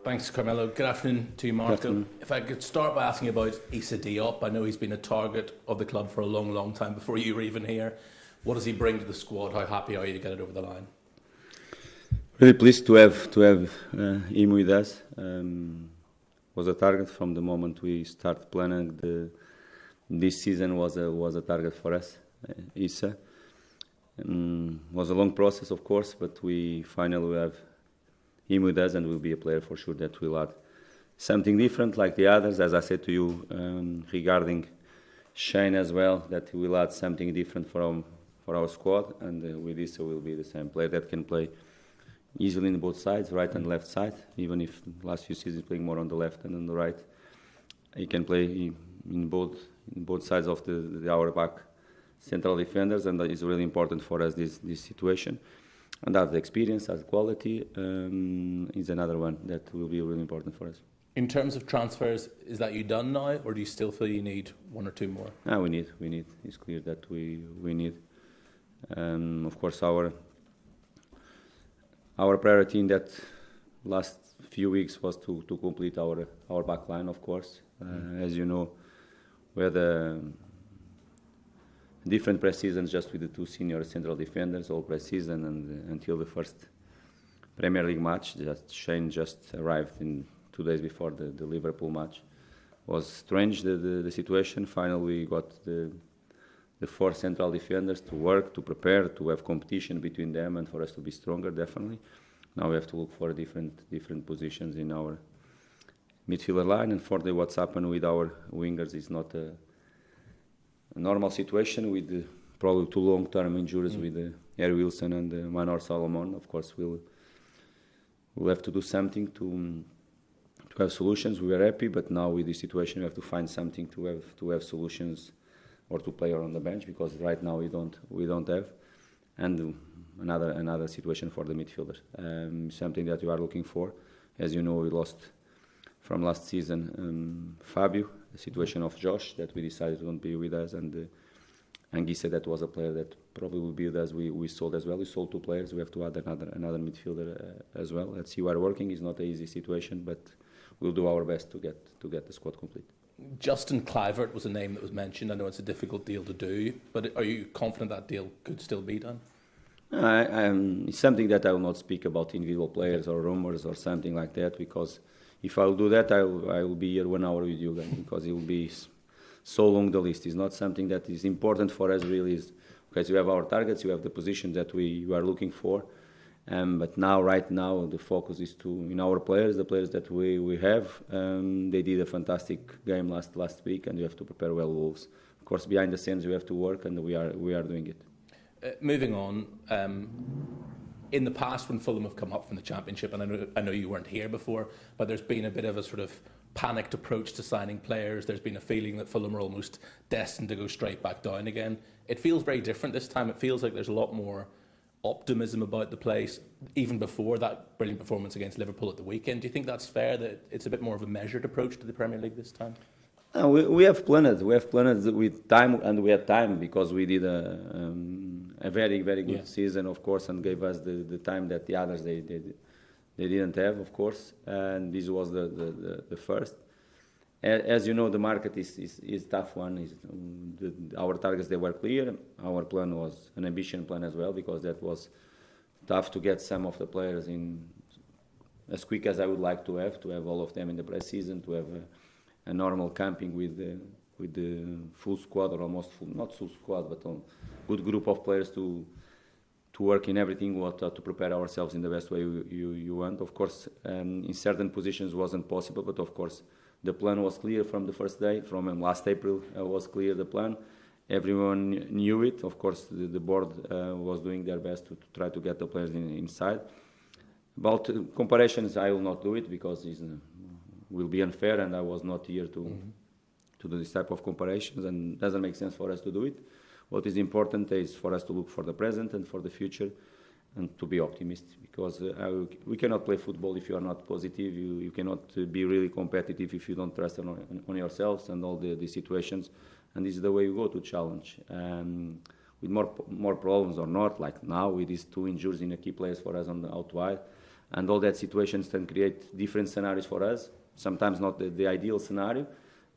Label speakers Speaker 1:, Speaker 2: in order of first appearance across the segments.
Speaker 1: Thanks, Carmelo. Good afternoon to you, Marco. If I could start by asking about Issa Diop. I know he's been a target of the club for a long, long time before you were even here. What does he bring to the squad? How happy are you to get it over the line?
Speaker 2: Really pleased to have him with us. Was a target from the moment we start planning. This season was a target for us. Issa was a long process, of course, but we finally have him with us, and will be a player for sure that will add something different, like the others. As I said to you regarding Shane as well, that he will add something different for our squad, and with Issa will be the same player that can play easily in both sides, right and left side. Even if the last few seasons playing more on the left and on the right, he can play in both sides of our back central defenders, and that is really important for us this situation. And that experience, that quality is another one that will be really important for us.
Speaker 1: In terms of transfers, is that you done now, or do you still feel you need one or two more?
Speaker 2: No, we need. It's clear that we need. Of course, our priority in that last few weeks was to complete our back line, of course. As you know, we had different pre-seasons just with the two senior central defenders, all pre-season, and until the first Premier League match. Shane just arrived 2 days before the Liverpool match. It was strange, the situation. Finally, we got the four central defenders to work, to prepare, to have competition between them, and for us to be stronger, definitely. Now we have to look for different positions in our midfielder line, and for what's happened with our wingers is not a normal situation, with probably two long-term injuries with Harry Wilson and Manor Solomon. Of course, we'll have to do something to have solutions. We were happy, but now with this situation, we have to find something to have solutions, or to play on the bench, because right now we don't have. And another situation for the midfielders, something that we are looking for. As you know, we lost from last season Fabio, the situation of Josh, that we decided won't be with us, and Gisa, that was a player that probably will be with us. We sold as well. We sold two players. We have to add another midfielder as well. Let's see, we are working. It's not an easy situation, but we'll do our best to get the squad complete.
Speaker 1: Justin Kluivert was a name that was mentioned. I know it's a difficult deal to do, but are you confident that deal could still be done?
Speaker 2: It's something that I will not speak about individual players or rumours or something like that, because if I will do that, I will be here 1 hour with you then, because it will be so long, the list. It's not something that is important for us, really. Because you have our targets, you have the position that we are looking for. But right now, the focus is in our players, the players that we have. They did a fantastic game last week, and you have to prepare well Wolves. Of course, behind the scenes, we have to work, and we are doing it.
Speaker 1: Moving on, in the past when Fulham have come up from the Championship, and I know you weren't here before, but there's been a bit of a sort of panicked approach to signing players. There's been a feeling that Fulham are almost destined to go straight back down again. It feels very different this time. It feels like there's a lot more optimism about the place, even before that brilliant performance against Liverpool at the weekend. Do you think that's fair, that it's a bit more of a measured approach to the Premier League this time?
Speaker 2: We have planned with time, and we had time, because we did a very, very good season, of course, and gave us the time that the others they didn't have, of course, and this was the first. As you know, the market is a tough one. Our targets, they were clear. Our plan was an ambition plan as well, because that was tough to get some of the players in as quick as I would like to have all of them in the pre-season, to have a normal camping with the full squad, or almost full, not full squad, but a good group of players to work in everything, to prepare ourselves in the best way you want. Of course, in certain positions wasn't possible, but of course the plan was clear from the first day. From last April was clear the plan. Everyone knew it. Of course, the board was doing their best to try to get the players inside. About comparisons, I will not do it, because it will be unfair, and I was not here to do this type of comparisons, and it doesn't make sense for us to do it. What is important is for us to look for the present and for the future, and to be optimistic, because we cannot play football if you are not positive. You cannot be really competitive if you don't trust on yourselves and all the situations. And this is the way we go to challenge. With more problems or not, like now with these two injuries in the key players for us out wide, and all that situations can create different scenarios for us. Sometimes not the ideal scenario,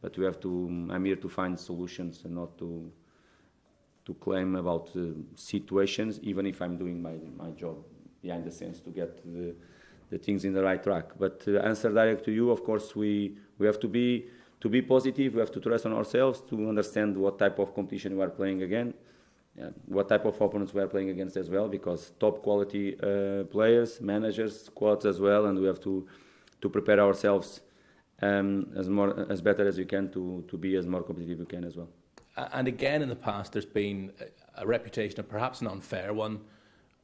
Speaker 2: but we have to. I'm here to find solutions and not to claim about situations, even if I'm doing my job behind the scenes to get the things in the right track. But to answer direct to you, of course, we have to be positive. We have to trust on ourselves to understand what type of competition we are playing again, what type of opponents we are playing against as well, because top quality players, managers, squads as well, and we have to prepare ourselves as better as we can to be as more competitive we can as well.
Speaker 1: And again, in the past, there's been a reputation, of perhaps an unfair one,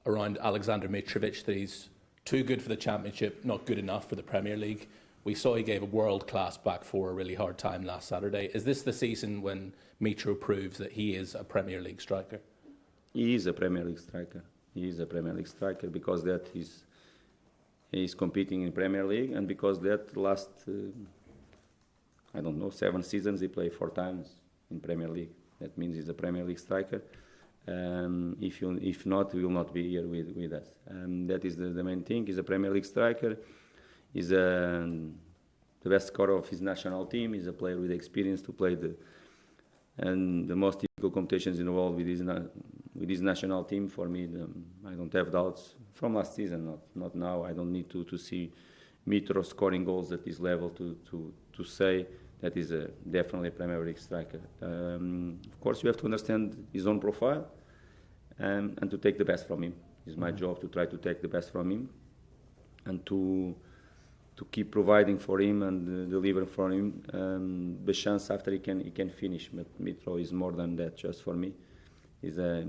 Speaker 1: around Aleksandar Mitrović, that he's too good for the Championship, not good enough for the Premier League. We saw he gave a world-class back four a really hard time last Saturday. Is this the season when Mitro proves that he is a Premier League striker?
Speaker 2: He is a Premier League striker. He is a Premier League striker because that he's competing in Premier League, and because that last, 7 seasons he played 4 times in Premier League. That means he's a Premier League striker. If not, he will not be here with us. That is the main thing. He's a Premier League striker. He's the best scorer of his national team. He's a player with experience to play the most difficult competitions in the world with his national team. For me, I don't have doubts from last season. Not now. I don't need to see Mitro scoring goals at this level to say that is definitely a Premier League striker. Of course, you have to understand his own profile and to take the best from him. It's my job to try to take the best from him and to keep providing for him and deliver for him the chance after he can finish. But Mitro is more than that just for me. He's a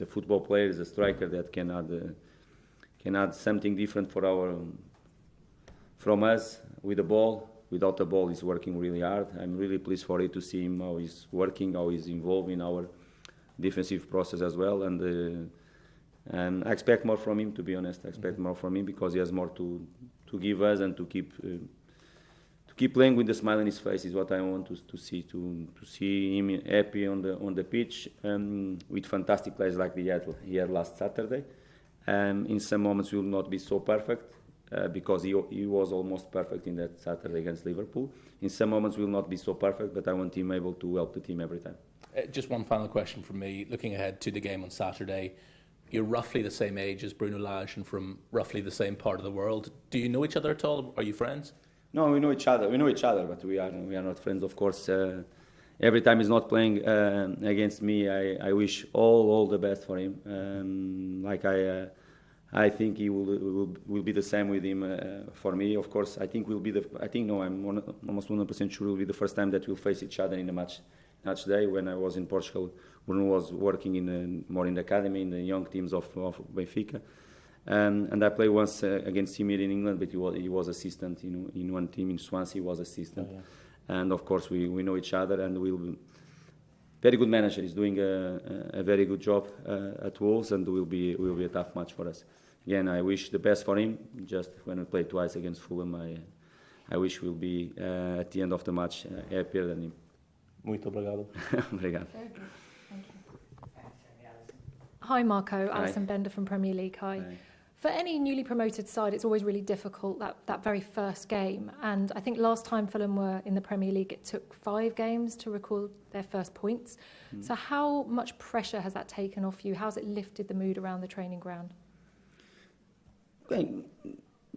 Speaker 2: football player, he's a striker that can add something different from us with the ball. Without the ball, he's working really hard. I'm really pleased for it to see him how he's working, how he's involved in our defensive process as well. And I expect more from him, to be honest. I expect more from him because he has more to give us, and to keep playing with the smile on his face is what I want to see him happy on the pitch with fantastic plays like he had last Saturday. In some moments, he will not be so perfect. Because he was almost perfect in that Saturday against Liverpool. In some moments, we will not be so perfect, but I want him able to help the team every time.
Speaker 1: Just one final question from me. Looking ahead to the game on Saturday, you're roughly the same age as Bruno Lage and from roughly the same part of the world. Do you know each other at all? Are you friends?
Speaker 2: No, we know each other. But we are not friends, of course. Every time he's not playing against me, I wish all the best for him. I think he will be the same with him for me. Of course, I'm almost 100% sure it will be the first time that we'll face each other in a match day. When I was in Portugal, Bruno was working more in the academy, in the young teams of Benfica. And I played once against him here in England, but he was assistant in one team in Swansea. He was assistant. Oh, yeah. And of course, we know each other, and we'll very good manager. He's doing a very good job at Wolves, and will be a tough match for us. Again, I wish the best for him. Just when we played twice against Fulham, I wish we'll be at the end of the match happier than him.
Speaker 1: Muito obrigado.
Speaker 2: Obrigado.
Speaker 3: Very good. Thank you. Hi, Marco. Alison Bender from Premier League. Hi. For any newly promoted side, it's always really difficult, that very first game. And I think last time Fulham were in the Premier League, it took 5 games to record their first points. So how much pressure has that taken off you? How's it lifted the mood around the training ground?
Speaker 2: Okay.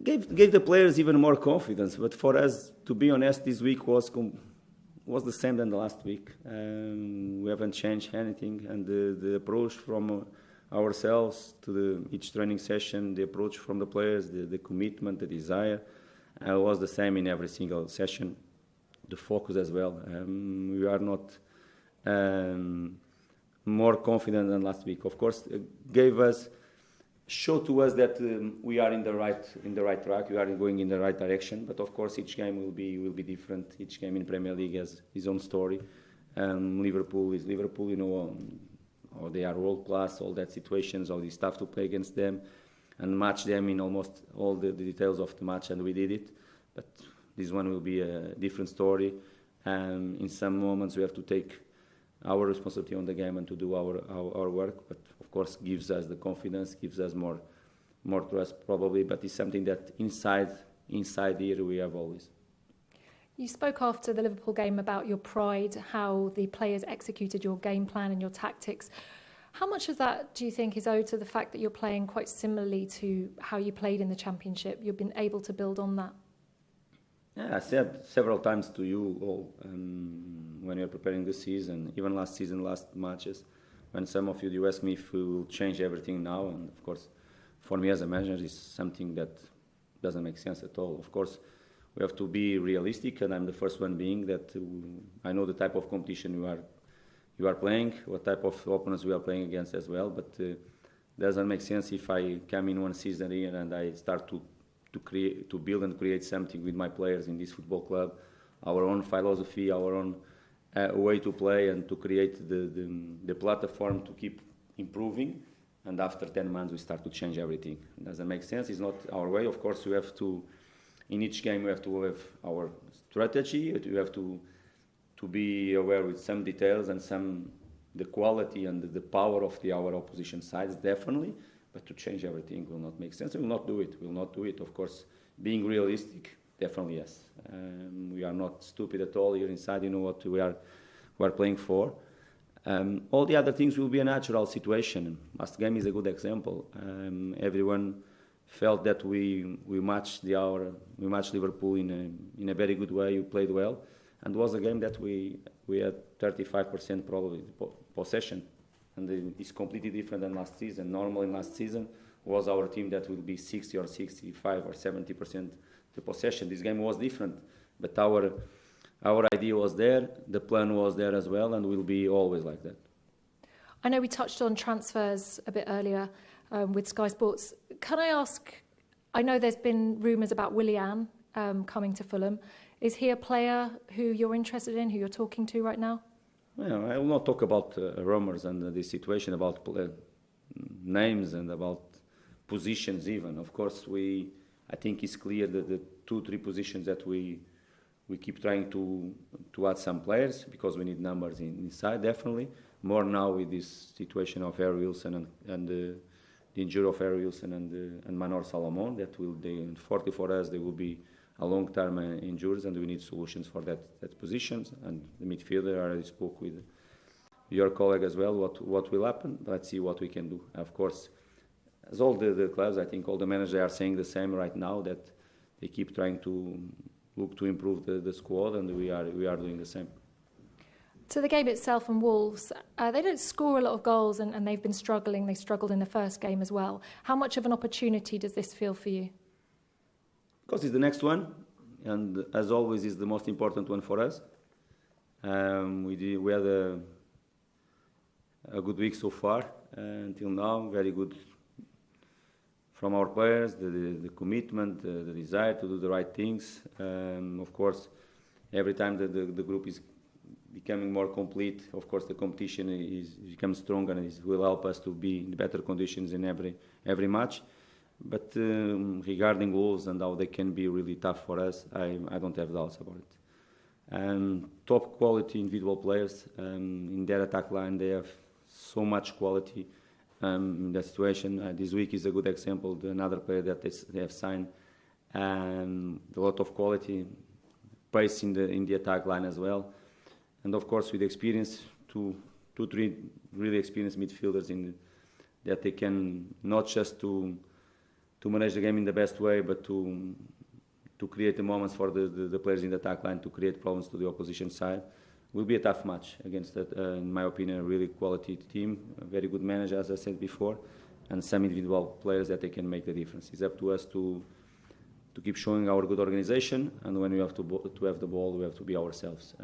Speaker 2: Gave the players even more confidence. But for us, to be honest, this week was the same than the last week. We haven't changed anything. And the approach from ourselves to each training session, the approach from the players, the commitment, the desire, was the same in every single session. The focus as well. We are not more confident than last week. Of course, showed to us that we are in the right track. We are going in the right direction. But of course, each game will be different. Each game in Premier League has his own story. Liverpool is Liverpool, or they are world class. All that situations, all this stuff to play against them, and match them in almost all the details of the match, and we did it. But this one will be a different story. In some moments, we have to take our responsibility on the game and to do our work. But of course, gives us the confidence, gives us more more trust probably, but it's something that inside here we have always.
Speaker 3: You spoke after the Liverpool game about your pride, how the players executed your game plan and your tactics. How much of that do you think is owed to the fact that you're playing quite similarly to how you played in the Championship? You've been able to build on that?
Speaker 2: Yeah, I said several times to you all when you're preparing the season, even last season, last matches, when some of you ask me if we will change everything now, and of course, for me as a manager, it's something that doesn't make sense at all. Of course, we have to be realistic, and I'm the first one being that I know the type of competition you are playing, what type of opponents we are playing against as well, but doesn't make sense if I come in one season here and I start to build and create something with my players in this football club, our own philosophy, our own way to play, and to create the platform to keep improving. And after 10 months, we start to change everything. It doesn't make sense. It's not our way. Of course, we have to, in each game, we have to have our strategy. We have to be aware with some details and the quality and the power of our opposition sides, definitely. But to change everything will not make sense. We will not do it. We will not do it. Of course, being realistic, definitely yes. We are not stupid at all here inside. You know what we are playing for. All the other things will be a natural situation. Last game is a good example. Everyone felt that we matched Liverpool in a very good way. You played well, and it was a game that we had 35% probably possession, and it's completely different than last season. Normally, last season was our team that will be 60 or 65 or 70% the possession. This game was different, but our idea was there, the plan was there as well, and will be always like that.
Speaker 3: I know we touched on transfers a bit earlier with Sky Sports. Can I ask, I know there's been rumours about Willian coming to Fulham. Is he a player who you're interested in, who you're talking to right now?
Speaker 2: Well, I will not talk about rumours and the situation, about names and about positions even. Of course, I think it's clear that the 2-3 positions that we keep trying to add some players because we need numbers inside, definitely. More now with this situation of Harry Wilson and the injury of Harry Wilson and Manor Salomon, that will, unfortunately for us, they will be a long-term injuries, and we need solutions for that positions. And the midfielder, I already spoke with your colleague as well, what will happen. Let's see what we can do. Of course, as all the clubs, I think all the managers are saying the same right now, that they keep trying to look to improve the squad, and we are doing the same.
Speaker 3: To the game itself and Wolves, they don't score a lot of goals, and they've been struggling. They struggled in the first game as well. How much of an opportunity does this feel for you?
Speaker 2: Because it's the next one, and as always, is the most important one for us. We had a good week so far until now. Very good from our players, the commitment, the desire to do the right things. Of course, every time the group is becoming more complete, of course the competition becomes stronger, and it will help us to be in better conditions in every match. But regarding Wolves and how they can be really tough for us, I don't have doubts about it. Top quality individual players in their attack line. They have so much quality in that situation. This week is a good example. Another player that they have signed, a lot of quality, pace in the attack line as well. And of course, with experience, two, three really experienced midfielders that they can not just to manage the game in the best way, but to create the moments for the players in the attack line, to create problems to the opposition side. Will be a tough match against, in my opinion, a really quality team, a very good manager, as I said before, and some individual players that they can make the difference. It's up to us to keep showing our good organization, and when we have to have the ball, we have to be ourselves.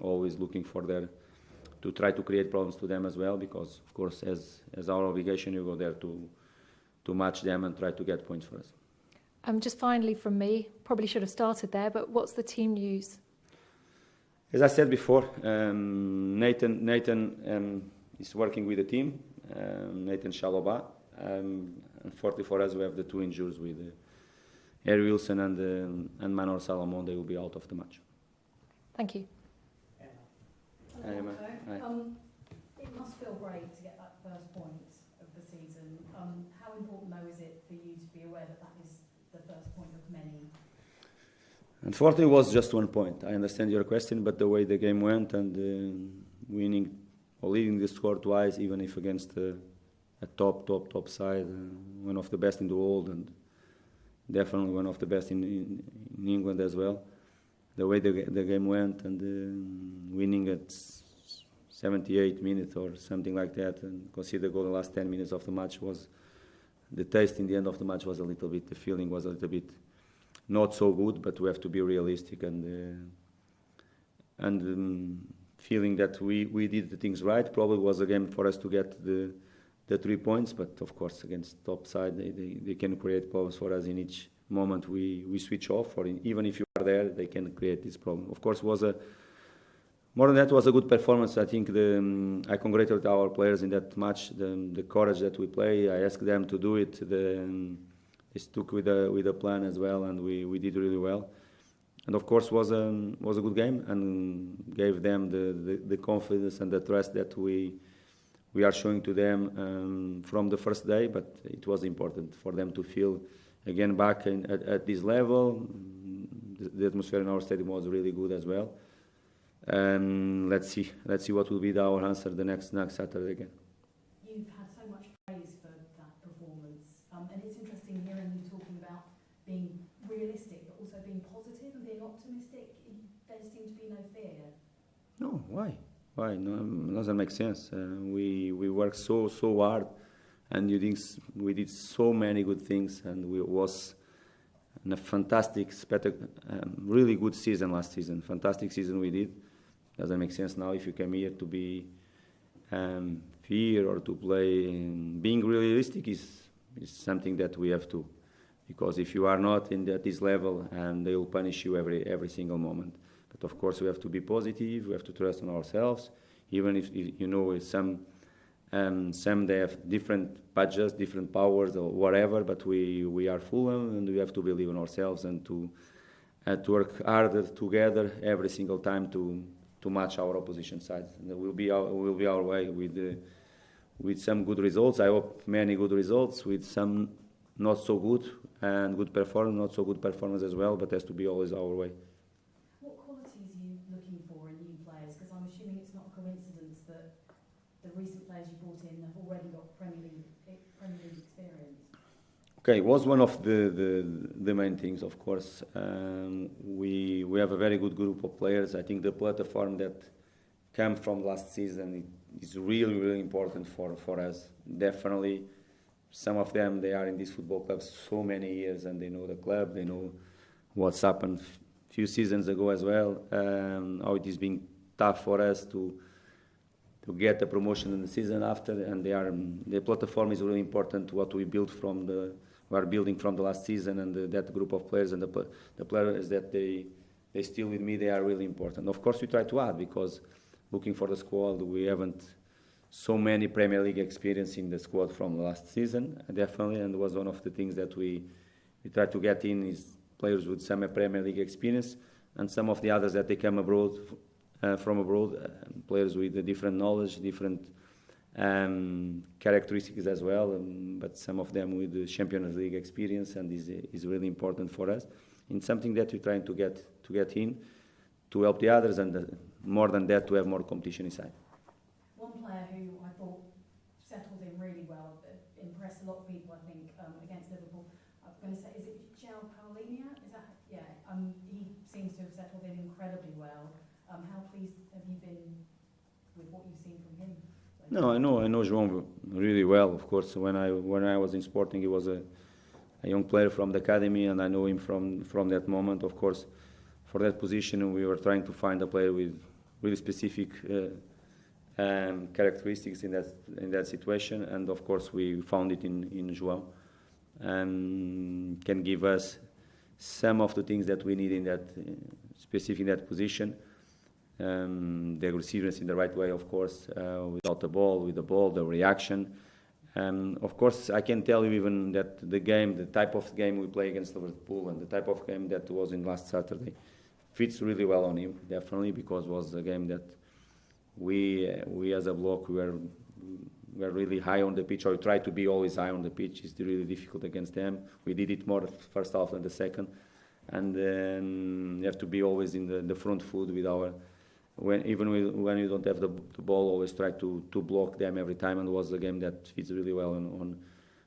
Speaker 2: Always looking to try to create problems to them as well, because, of course, as our obligation, you go there to match them and try to get points for us.
Speaker 3: Just finally from me, probably should have started there, but what's the team news?
Speaker 2: As I said before, Nathan is working with the team, Nathan Shaloba. Unfortunately for us, we have the 2 injuries with Harry Wilson and Manor Salomon. They will be out of the match.
Speaker 3: Thank you.
Speaker 4: It must feel great to get that first point of the season. How How important, though, is it for you to be aware that that is the first point of many?
Speaker 2: Unfortunately, it was just 1 point. I understand your question, but the way the game went and winning or leading the score twice, even if against a top side, one of the best in the world, and definitely one of the best in England as well. The way the game went and winning at 78 minutes or something like that, and concede the goal in the last 10 minutes of the match was the taste in the end of the match was a little bit, the feeling was a little bit not so good, but we have to be realistic and feeling that we did the things right. Probably was a game for us to get the 3 points, but of course against top side they can create problems for us in each moment we switch off, or even if you are there, they can create this problem. Of course, more than that, was a good performance. I think I congratulate our players in that match, the courage that we play. I asked them to do it. They stuck with the plan as well, and we did really well. And of course, was a good game and gave them the confidence and the trust that we are showing to them from the first day. But it was important for them to feel again back at this level. The atmosphere in our stadium was really good as well. And let's see what will be our answer the next Saturday again.
Speaker 4: You've had so much praise for that performance, and it's interesting hearing you talking about being realistic, but also being positive and being optimistic. There seems to be no fear.
Speaker 2: No, why? Why? No, it doesn't make sense. We worked so hard, and we did so many good things, and we was in a fantastic, really good season last season. Fantastic season we did. Doesn't make sense now if you come here to be fear or to play. Being realistic is something that we have to, because if you are not at this level, and they will punish you every single moment. But of course we have to be positive. We have to trust in ourselves, even if you know some they have different budgets, different powers or whatever. But we are Fulham, and we have to believe in ourselves and to work harder together every single time to match our opposition side. And it will be our way with some good results. I hope many good results, with some not so good and good performance, not so good performance as well, but has to be always our way.
Speaker 4: What qualities are you looking for in new players? Because I'm assuming it's not a coincidence that the recent players you brought in have already got Premier League experience.
Speaker 2: Okay, it was one of the main things, of course. We have a very good group of players. I think the platform that came from last season is really, really important for us. Definitely, some of them, they are in this football club so many years, and they know the club, they know what's happened a few seasons ago as well, how it is being tough for us to get the promotion in the season after, and the platform is really important to what we are building from the last season, and that group of players and the players that they still with me, they are really important. Of course, we try to add, because looking for the squad, we haven't so many Premier League experience in the squad from last season, definitely, and was one of the things that we try to get in is players with some Premier League experience, and some of the others that they come from abroad, players with a different knowledge, different characteristics as well, but some of them with the Champions League experience, and is really important for us. It's something that we're trying to get in to help the others, and more than that, to have more competition inside.
Speaker 4: One player who I thought settled in really well, impressed a lot of people, I think, against Liverpool. I'm going to say, is it João Paulinho? Is that? Yeah. He seems to have settled in incredibly well. How pleased have you been with what you've seen from him?
Speaker 2: No, I know João really well. Of course, when I was in Sporting, he was a young player from the academy, and I know him from that moment. Of course, for that position, we were trying to find a player with really specific characteristics in that situation, and of course, we found it in João, and can give us some of the things that we need in that specific in that position. The aggressiveness in the right way, of course, without the ball, with the ball, the reaction. Of course, I can tell you even that the type of game we play against Liverpool, and the type of game that was in last Saturday, fits really well on him, definitely, because it was a game that we as a block, we were we're really high on the pitch, or we try to be always high on the pitch. It's really difficult against them. We did it more the first half than the second. And then you have to be always in the front foot with our, when you don't have the ball, always try to block them every time, and it was a game that fits really well on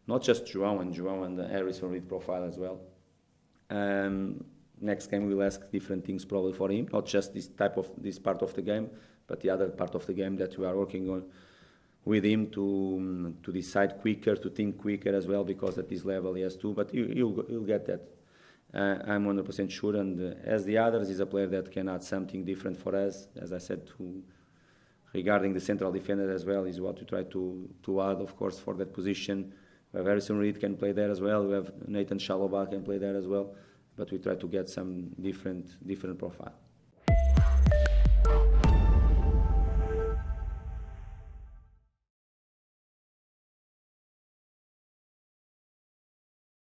Speaker 2: not just João and Harrison Reed profile as well. Next game we'll ask different things probably for him, not just this part of the game, but the other part of the game that we are working on with him to decide quicker, to think quicker as well, because at this level he has to, but he'll get that. I'm 100% sure, and as the others, he's a player that can add something different for us. As I said, regarding the central defender as well, is what we try to add, of course, for that position. We have Harrison Reed can play there as well. We have Nathan Chalobah can play there as well, but we try to get some different profile.